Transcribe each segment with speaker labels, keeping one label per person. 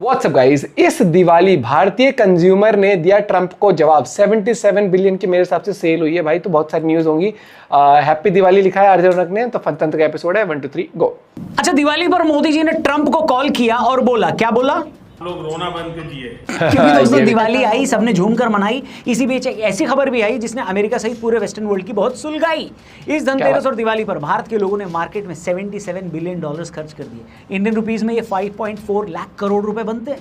Speaker 1: WhatsApp guys, इस दिवाली भारतीय consumer ने दिया ट्रंप को जवाब। 77 बिलियन की मेरे हिसाब से सेल हुई है भाई, तो बहुत सारी न्यूज होंगी। हैप्पी दिवाली लिखा है अर्जुन रख ने, तो फनतंत्र का एपिसोड है 1 2 3 गो।
Speaker 2: अच्छा, दिवाली पर मोदी जी ने ट्रंप को कॉल किया और बोला, क्या बोला?
Speaker 3: लोग रोना बंद कीजिए।
Speaker 2: क्योंकि दोस्तों दिवाली आई, सबने झूमकर मनाई। इसी बीच एक ऐसी खबर भी आई जिसने अमेरिका सहित पूरे वेस्टर्न वर्ल्ड की बहुत सुलगाई। इस धनतेरस और दिवाली पर भारत के लोगों ने मार्केट में 77 बिलियन डॉलर्स खर्च कर दिए। इंडियन रुपीस में ये 5.4 लाख करोड़ रुपए बनते हैं।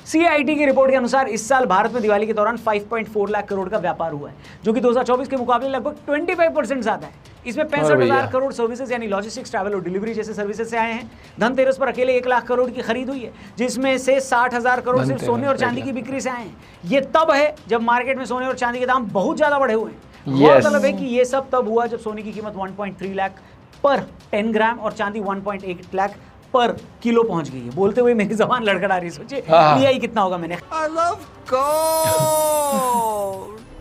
Speaker 2: CIT की रिपोर्ट के अनुसार इस साल भारत में दिवाली के दौरान 5.4 लाख करोड़ का व्यापार हुआ है, जो कि 2024 के मुकाबले लगभग 25% ज्यादा है। इसमें 65,000 करोड़ सर्विसेज यानी लॉजिस्टिक्स, ट्रैवल और डिलीवरी जैसे सर्विसेज से आए हैं। धनतेरस पर अकेले 1 लाख करोड़ की खरीद हुई है, जिसमें से 60,000 करोड़ सिर्फ सोने और चांदी की बिक्री से आए हैं। ये तब है जब मार्केट में सोने और चांदी के दाम बहुत ज्यादा बढ़े हुए हैं। मतलब है कि ये सब तब हुआ जब सोने की कीमत 1.3 लाख पर 10 ग्राम और चांदी 1.8 लाख पर किलो पहुंच गई है। बोलते हुए मेरी जबान लड़खड़ा रही, सोचिए लिया ही कितना होगा मैंने। I love gold।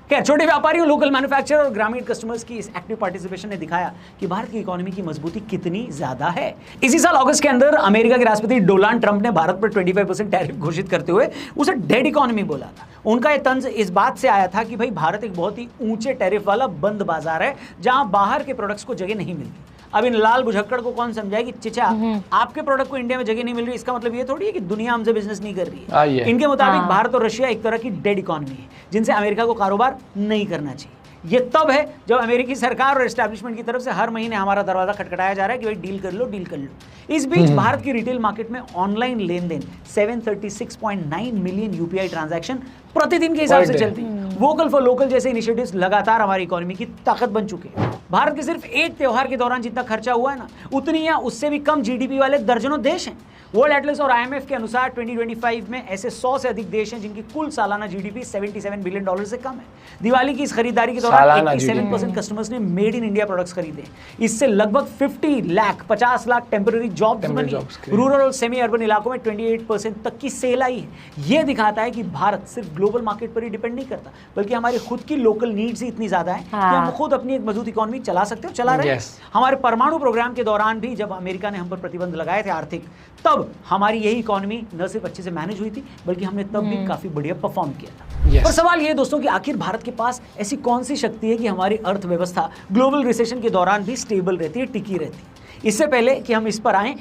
Speaker 2: खैर, छोटे व्यापारियों, लोकल मैन्युफैक्चरर और ग्रामीण कस्टमर्स की इस एक्टिव पार्टिसिपेशन ने दिखाया कि भारत की इकोनॉमी की मजबूती कितनी ज्यादा है। इसी साल अगस्त के अंदर अमेरिका के राष्ट्रपति डोनाल्ड ट्रंप ने भारत पर 25% टैरिफ घोषित करते हुए उसे डेड इकोनॉमी बोला था। उनका यह तंज इस बात से आया था कि भाई भारत एक बहुत ही ऊंचे टैरिफ वाला बंद बाजार है, जहां बाहर के प्रोडक्ट्स को जगह नहीं मिलती। अब इन लाल बुझक्कड़ को कौन समझाए कि चिचा आपके प्रोडक्ट को इंडिया में जगह नहीं मिल रही, इसका मतलब ये थोड़ी है कि दुनिया हमसे बिजनेस नहीं कर रही है। इनके मुताबिक भारत और रशिया एक तरह की डेड इकोनॉमी है, जिनसे अमेरिका को कारोबार नहीं करना चाहिए। ये तब है जब अमेरिकी सरकार और एस्टैब्लिशमेंट की तरफ से हर महीने हमारा दरवाजा खटखटाया जा रहा है कि भाई डील कर लो, डील कर लो। इस बीच भारत की रिटेल मार्केट में ऑनलाइन लेन देन 736.9 मिलियन UPI ट्रांजैक्शन प्रतिदिन के हिसाब से चलती है। वोकल फॉर लोकल जैसे इनिशिएटिव्स लगातार हमारी इकोनॉमी की ताकत बन चुके हैं। भारत के सिर्फ एक त्योहार के दौरान जितना खर्चा हुआ है ना, उतनी या उससे भी कम GDP वाले दर्जनों देश हैं। वर्ल्ड एटलस और IMF के अनुसार 2025 में ऐसे 100 से अधिक देश हैं जिनकी कुल सालाना GDP 77 बिलियन डॉलर से कम है। दिवाली की इस खरीदारी के दौरान 87% कस्टमर्स ने मेड इन इंडिया प्रोडक्ट्स खरीदे। इससे लगभग 50 लाख टेम्पररी जॉब्स बनी। रूरल और सेमी अर्बन इलाकों में 28% तक की सेल आई है। यह दिखाता है कि भारत सिर्फ ग्लोबल मार्केट पर ही डिपेंड नहीं करता, बल्कि हमारी खुद की लोकल नीड्स ही इतनी ज्यादा है कि हम खुद अपनी एक मजबूत इकोनॉमी चला सकते हो, चला रहे हैं। हमारे परमाणु प्रोग्राम के दौरान भी जब अमेरिका ने हम पर प्रतिबंध लगाए थे आर्थिक, तब हमारी यही इकोनॉमी न सिर्फ अच्छे से मैनेज हुई थी, बल्कि हमने तब भी काफी बढ़िया परफॉर्म किया था। पर सवाल ये दोस्तों कि आखिर भारत के पास ऐसी कौन सी शक्ति है कि हमारी अर्थव्यवस्था ग्लोबल रिसेशन के दौरान भी स्टेबल रहती है, टिकी रहती है। इससे पहले कि हम इस पर आएं,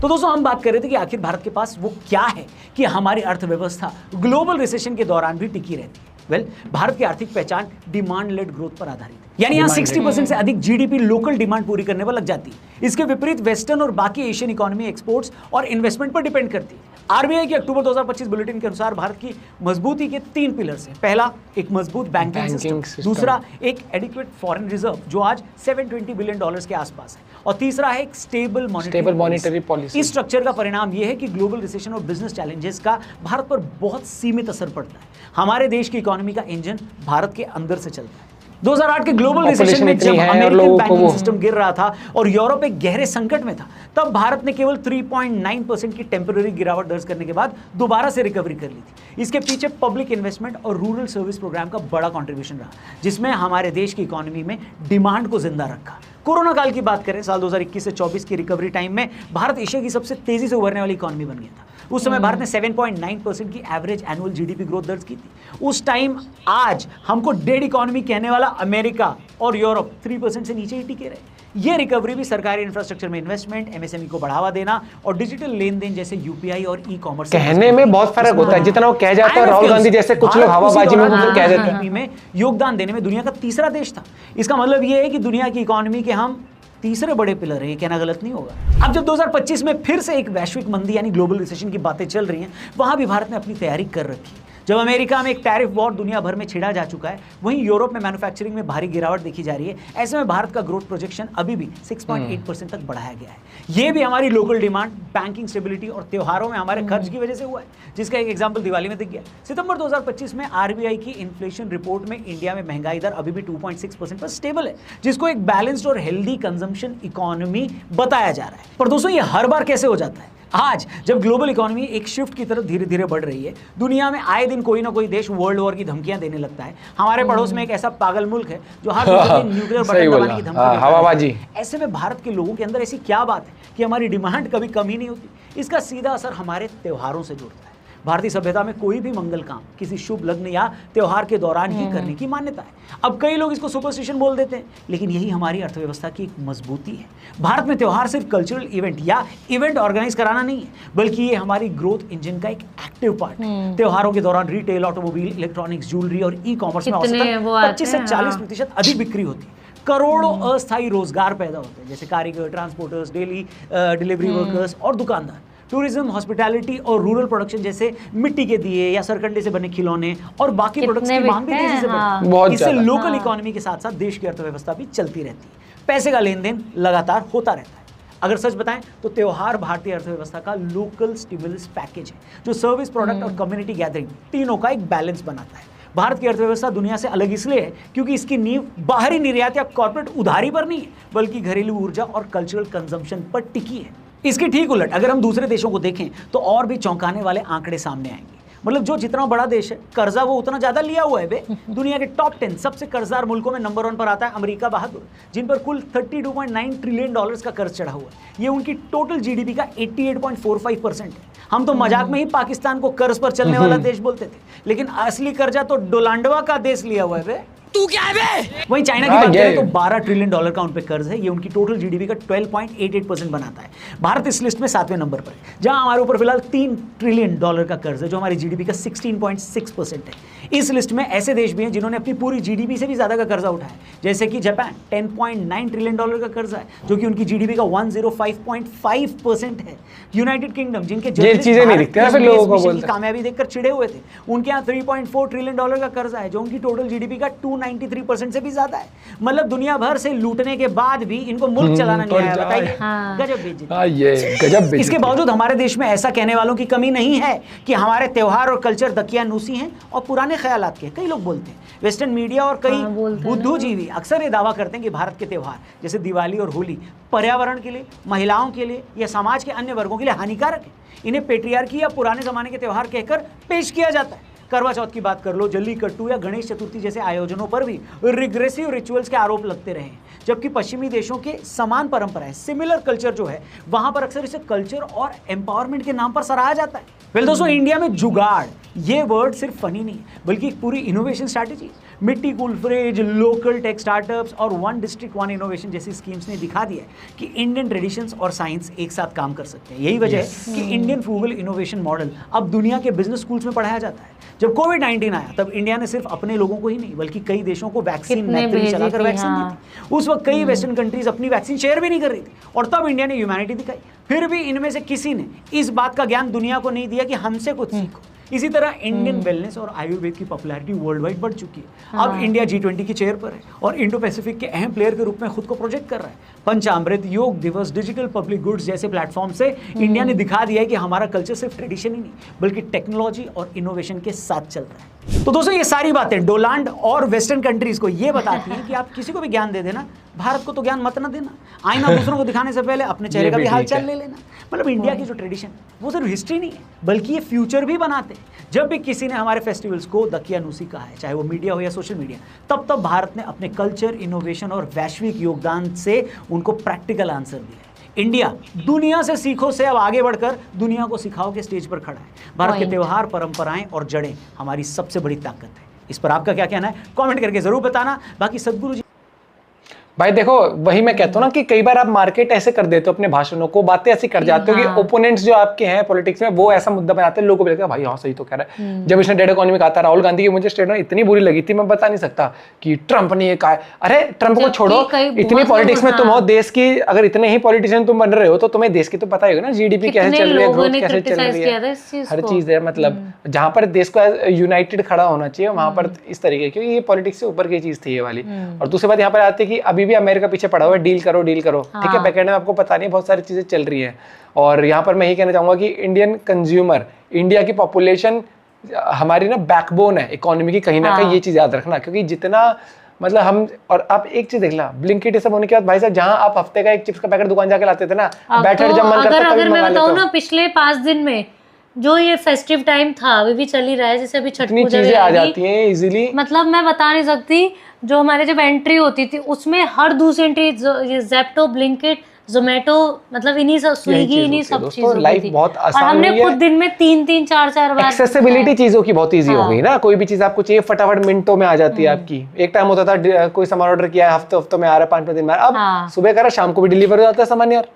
Speaker 2: तो दोस्तों हम बात कर रहे थे कि आखिर भारत के पास वो क्या है कि हमारी अर्थव्यवस्था ग्लोबल रिसेशन के दौरान भी टिकी रहती है। भारत की आर्थिक पहचान डिमांड लेड ग्रोथ पर आधारित है, यानी यहाँ 60% से अधिक GDP लोकल डिमांड पूरी करने पर लग जाती है। इसके विपरीत वेस्टर्न और बाकी एशियन इकोनॉमी एक्सपोर्ट्स और इन्वेस्टमेंट पर डिपेंड करती है। RBI के अक्टूबर 2025 बुलेटिन के अनुसार भारत की मजबूती के 3 पिलर्स हैं। पहला, एक मजबूत बैंकिंग सिस्टम। दूसरा, एक एडिक्वेट फॉरेन रिजर्व जो आज 720 बिलियन डॉलर्स के आसपास है। और तीसरा है एक स्टेबल मॉनेटरी पॉलिसी। इस स्ट्रक्चर का परिणाम यह है कि ग्लोबल रिसेशन और बिजनेस चैलेंजेस का भारत पर बहुत सीमित असर पड़ता है। हमारे देश की इकोनॉमी का इंजन भारत के अंदर से चलता है। 2008 के ग्लोबल रिसेशन में जब अमेरिकन बैंकिंग सिस्टम गिर रहा था और यूरोप एक गहरे संकट में था, तब भारत ने केवल 3.9% की टेम्पररी गिरावट दर्ज करने के बाद दोबारा से रिकवरी कर ली थी। इसके पीछे पब्लिक इन्वेस्टमेंट और रूरल सर्विस प्रोग्राम का बड़ा कंट्रीब्यूशन रहा, जिसमें हमारे देश की इकोनॉमी में डिमांड को जिंदा रखा। कोरोना काल की बात करें, साल 2021 से 24 की रिकवरी टाइम में भारत एशिया की सबसे तेजी से उभरने वाली इकोनॉमी बन गया था। उस समय भारत ने 7.9% की एवरेज एनुअल GDP ग्रोथ दर्ज की थी। उस टाइम आज हमको डेड इकोनॉमी कहने वाला अमेरिका और यूरोप 3% से नीचे ही टिके रहे। ये रिकवरी भी सरकारी इंफ्रास्ट्रक्चर में इन्वेस्टमेंट, MSME को बढ़ावा देना और डिजिटल लेन देन जैसे UPI और ई-कॉमर्स।
Speaker 1: कहने में बहुत फर्क होता है, जितना वो कह जाते हैं राहुल गांधी जैसे कुछ लोग हवाबाजी में कह देते हैं।
Speaker 2: में योगदान देने में दुनिया का तीसरा देश था। इसका मतलब ये है कि दुनिया की इकोनॉमी के हम तीसरे बड़े पिलर है, ये कहना गलत नहीं होगा। अब जब 2025 में फिर से एक वैश्विक मंदी यानी ग्लोबल रिसेशन की बातें चल रही हैं, वहां भी भारत ने अपनी तैयारी कर रखी है। जब अमेरिका में एक टैरिफ वॉर दुनिया भर में छिड़ा जा चुका है, वहीं यूरोप में मैन्युफैक्चरिंग में भारी गिरावट देखी जा रही है। ऐसे में भारत का ग्रोथ प्रोजेक्शन अभी भी 6.8% तक बढ़ाया गया है। ये भी हमारी लोकल डिमांड, बैंकिंग स्टेबिलिटी और त्योहारों में हमारे खर्च की वजह से हुआ है, जिसका एक एग्जाम्पल दिवाली में दिख गया। सितंबर 2025 में RBI की इन्फ्लेशन रिपोर्ट में इंडिया में महंगाई दर अभी भी 2.6% पर स्टेबल है, जिसको एक बैलेंस्ड और हेल्दी कंजम्पशन इकोनॉमी बताया जा रहा है। पर दोस्तों ये हर बार कैसे हो जाता है? आज जब ग्लोबल इकोनॉमी एक शिफ्ट की तरफ धीरे धीरे बढ़ रही है, दुनिया में आए दिन कोई ना कोई देश वर्ल्ड वॉर की धमकियां देने लगता है। हमारे पड़ोस में एक ऐसा पागल मुल्क है जो हर दिन न्यूक्लियर बटन दबाने की धमकी
Speaker 1: हवाबाजी।
Speaker 2: ऐसे में भारत के लोगों के अंदर ऐसी क्या बात है कि हमारी डिमांड कभी कम ही नहीं होती? इसका सीधा असर हमारे त्योहारों से जुड़ता है। भारतीय सभ्यता में कोई भी मंगल काम किसी शुभ लग्न या त्योहार के दौरान ही करने की मान्यता है। अब कई लोग इसको सुपरस्टिशन बोल देते हैं, लेकिन यही हमारी अर्थव्यवस्था की एक मजबूती है। भारत में त्योहार सिर्फ कल्चरल इवेंट या इवेंट ऑर्गेनाइज कराना नहीं है, बल्कि ये हमारी ग्रोथ इंजन का एक एक्टिव पार्ट है। त्योहारों के दौरान रिटेल, ऑटोमोबाइल, इलेक्ट्रॉनिक्स, ज्वेलरी और ई कॉमर्स में औसतन 25 से 40% अधिक बिक्री होती है। करोड़ों अस्थायी रोजगार पैदा होते हैं, जैसे कारीगर, ट्रांसपोर्टर्स, डेली डिलीवरी वर्कर्स और दुकानदार। टूरिज्म, हॉस्पिटैलिटी और रूरल प्रोडक्शन जैसे मिट्टी के दिए या सरकंडे से बने खिलौने और बाकी प्रोडक्ट्स की मांग भी तेजी से बढ़ती है। इससे लोकल इकोनॉमी के साथ साथ देश की अर्थव्यवस्था भी चलती रहती है। पैसे का लेन देन लगातार होता रहता है। अगर सच बताएं तो त्योहार भारतीय अर्थव्यवस्था का लोकल स्टिमुलस पैकेज है, जो सर्विस, प्रोडक्ट और कम्युनिटी गैदरिंग तीनों का एक बैलेंस बनाता है। भारत की अर्थव्यवस्था दुनिया से अलग इसलिए है क्योंकि इसकी नींव बाहरी निर्यात या कॉर्पोरेट उधारी पर नहीं है, बल्कि घरेलू ऊर्जा और कल्चरल कंजम्पशन पर टिकी है। इसके ठीक उलट अगर हम दूसरे देशों को देखें तो और भी चौंकाने वाले आंकड़े सामने आएंगे। मतलब जो जितना बड़ा देश है, कर्जा वो उतना ज्यादा लिया हुआ है बे। दुनिया के टॉप 10 सबसे कर्जदार मुल्कों में नंबर 1 पर आता है अमेरिका बहादुर, जिन पर कुल $32.9 ट्रिलियन का कर्ज चढ़ा हुआ है। ये उनकी टोटल जीडीपी का 88.45% है। हम तो मजाक में ही पाकिस्तान को कर्ज पर चलने वाला देश बोलते थे, लेकिन असली कर्जा तो डोलांडवा का देश लिया हुआ है बे। तू क्या है बे? वहीं चाइना की बात करें तो $12 ट्रिलियन का उन पे कर्ज है। ये उनकी टोटल जीडीपी का 12.88% बनाता है। भारत इस लिस्ट में 7वें नंबर पर है, जहां हमारे ऊपर फिलहाल $3 ट्रिलियन का कर्ज है, जो हमारी जीडीपी का 16.6% है। इस लिस्ट में ऐसे देश भी हैं जिन्होंने अपनी पूरी जीडीपी से भी ज्यादा का कर्जा उठाया, जैसे कि जापान 10.9 ट्रिलियन का कर्जा है, जो कि उनकी जीडीपी का 105.5% है। यूनाइटेड किंगडम, जिनके
Speaker 1: चीजें नहीं दिखती फिर लोगों को बोलते हैं,
Speaker 2: कामयाबी देखकर चिड़े हुए थे, उनके यहाँ 3.4 ट्रिलियन का कर्जा है, जो उनकी टोटल जीडीपी का 293% से भी ज्यादा है। मतलब दुनिया भर से लूटने के बाद भी इनको मुल्क चलाना नहीं आया। बताइए, गजब बेइज्जती। इसके बावजूद हमारे देश में ऐसा कहने वालों की कमी नहीं है कि हमारे त्योहार और कल्चर दकियानूसी हैं और पुराने ख्यालात के। कई लोग बोलते हैं, वेस्टर्न मीडिया और कई बुद्धूजीवी अक्सर ये दावा करते हैं कि भारत के त्योहार जैसे दिवाली और होली पर्यावरण के लिए, महिलाओं के लिए या समाज के अन्य वर्गों के लिए हानिकारक है। इन्हें पेट्रियार्की या पुराने जमाने के त्योहार कहकर पेश किया जाता है। करवा चौथ की बात कर लो, जल्लीकट्टू या गणेश चतुर्थी जैसे आयोजनों पर भी रिग्रेसिव रिचुअल्स के आरोप लगते रहे, जबकि पश्चिमी देशों के समान परंपराएं, सिमिलर कल्चर जो है, वहां पर अक्सर इसे कल्चर और एम्पावरमेंट के नाम पर सराहा जाता है। वेल दोस्तों, इंडिया में जुगाड़ ये वर्ड सिर्फ फनी नहीं है, बल्कि एक पूरी इनोवेशन स्ट्रैटेजी। मिट्टी cool fridge, local tech startups और वन डिस्ट्रिक्ट वन इनोवेशन जैसी स्कीम्स ने दिखा दिया है कि इंडियन ट्रेडिशंस और साइंस एक साथ काम कर सकते हैं। यही वजह है कि इंडियन फ्रूगल इनोवेशन मॉडल अब दुनिया के बिजनेस स्कूल्स में पढ़ाया जाता है। जब कोविड-19 आया तब इंडिया ने सिर्फ अपने लोगों को ही नहीं, बल्कि कई देशों को वैक्सीन चलाकर वैक्सीन दी थी। उस वक्त कई वेस्टर्न कंट्रीज अपनी वैक्सीन शेयर भी नहीं कर रही थी, और तब इंडिया ने ह्यूमैनिटी दिखाई। फिर भी इनमें से किसी ने इस बात का ज्ञान दुनिया को नहीं दिया कि हमसे कुछ सीखो। इसी तरह इंडियन वेलनेस और आयुर्वेद की पॉपुलैरिटी वर्ल्ड वाइड बढ़ चुकी है। अब इंडिया G20 की चेयर पर है और इंडो पैसिफिक के अहम प्लेयर के रूप में खुद को प्रोजेक्ट कर रहा है। पंचामृत, योग दिवस, डिजिटल पब्लिक गुड्स जैसे प्लेटफॉर्म से इंडिया ने दिखा दिया है कि हमारा कल्चर सिर्फ ट्रेडिशन ही नहीं, बल्कि टेक्नोलॉजी और इनोवेशन के साथ चल रहा है। तो दोस्तों, ये सारी बातें डोलांड और वेस्टर्न कंट्रीज को ये बताती हैं कि आप किसी को भी ज्ञान दे देना, भारत को तो ज्ञान मत ना देना। आईना दूसरों को दिखाने से पहले अपने चेहरे का भी हाल चाल ले लेना। मतलब इंडिया की जो ट्रेडिशन वो सिर्फ हिस्ट्री नहीं है, बल्कि ये फ्यूचर भी बनाते हैं। जब भी किसी ने हमारे फेस्टिवल्स को दकियानूसी कहा है, चाहे वो मीडिया हो या सोशल मीडिया, तब तब भारत ने अपने कल्चर, इनोवेशन और वैश्विक योगदान से उनको प्रैक्टिकल आंसर दिया है। इंडिया दुनिया से सीखो से अब आगे बढ़कर दुनिया को सिखाओ के स्टेज पर खड़ा है। भारत के त्योहार, परंपराएं और जड़ें हमारी सबसे बड़ी ताकत है। इस पर आपका क्या कहना है, कमेंट करके जरूर बताना। बाकी सद्गुरु जी
Speaker 1: भाई देखो, वही मैं कहता हूँ ना कि कई बार आप मार्केट ऐसे कर देते हो अपने भाषणों को, बातें ऐसी कर जाते हो कि ओपोनेंट्स जो आपके हैं पॉलिटिक्स में वो ऐसा मुद्दा बनाते हैं, लोगों को लगता है भाई हाँ सही तो कह रहा है। जब इसने डेड इकोनॉमी कहा था, राहुल गांधी की मुझे स्टेटमेंट इतनी बुरी लगी थी, मैं बता नहीं सकता कि ट्रंप ने ये कहा। अरे ट्रंप को छोड़ो, इतनी पॉलिटिक्स में तुम हो, देश की अगर इतने ही पॉलिटिशियन तुम बन रहे हो तो तुम्हें देश की तो पता ही होगा ना, जीडीपी कैसे चल रही है, ग्रोथ कैसे चल रही है, हर चीज है। मतलब जहां पर देश को यूनाइटेड खड़ा होना चाहिए वहां पर इस तरीके, क्योंकि ये पॉलिटिक्स से ऊपर की चीज थी ये वाली। और दूसरी बात यहाँ पर आती है कि अभी भी अमेरिका पीछे पड़ा हुआ है, डील करो ठीक है, बैकएंड में आपको पता नहीं बहुत सारी चीजें चल रही हैं। और यहाँ पर मैं यही कहना चाहूंगा कि इंडियन कंज्यूमर, इंडिया की पॉपुलेशन हमारी ना बैकबोन है इकोनॉमी की, कहीं ना कहीं ये चीज याद रखना। क्योंकि जितना मतलब हम, और आप एक चीज देख ला, ब्लिंकिट सब होने के बाद भाई साहब, जहां आप हफ्ते का एक चिप्स का पैकेट दुकान जाके लाते थे ना, बैठे जब मन करता
Speaker 4: अगर मैं बताऊं ना, पिछले 5 दिन में जो ये फेस्टिव टाइम था अभी भी चल ही रहा है, जैसे अभी छठ पूजा
Speaker 1: चीजें आ जाती हैं इजीली,
Speaker 4: मतलब मैं बता नहीं सकती। जो हमारे जब एंट्री होती थी उसमें हर दूसरी एंट्री ये ज़ेप्टो, ब्लिंकिट, जोमेटो, मतलब इन्हीं सब, स्विगी, इन्हीं सब चीजों की
Speaker 1: लाइफ
Speaker 4: थी।
Speaker 1: बहुत
Speaker 4: और
Speaker 1: आसान
Speaker 4: हमने
Speaker 1: हुई है।
Speaker 4: खुद दिन में 3-3 4-4 बार
Speaker 1: एक्सेसिबिलिटी चीजों की बहुत इजी हो गई ना, कोई भी चीज आपको चाहिए फटाफट मिनटों में आ जाती है आपकी। एक टाइम होता था कोई सामान ऑर्डर किया है हफ्तों में आ रहा है, 5 दिन में, अब
Speaker 4: हाँ।
Speaker 1: सुबह करा शाम को भी डिलीवर हो जाता है सामान यार।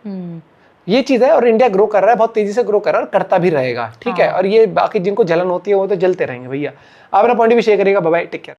Speaker 1: ये चीज है, और इंडिया ग्रो कर रहा है, बहुत तेजी से ग्रो कर रहा है और करता भी रहेगा, ठीक है। और ये बाकी जिनको जलन होती है वो तो जलते रहेंगे भैया। आप अपना पॉइंट भी शेयर करिएगा। Bye bye, take care.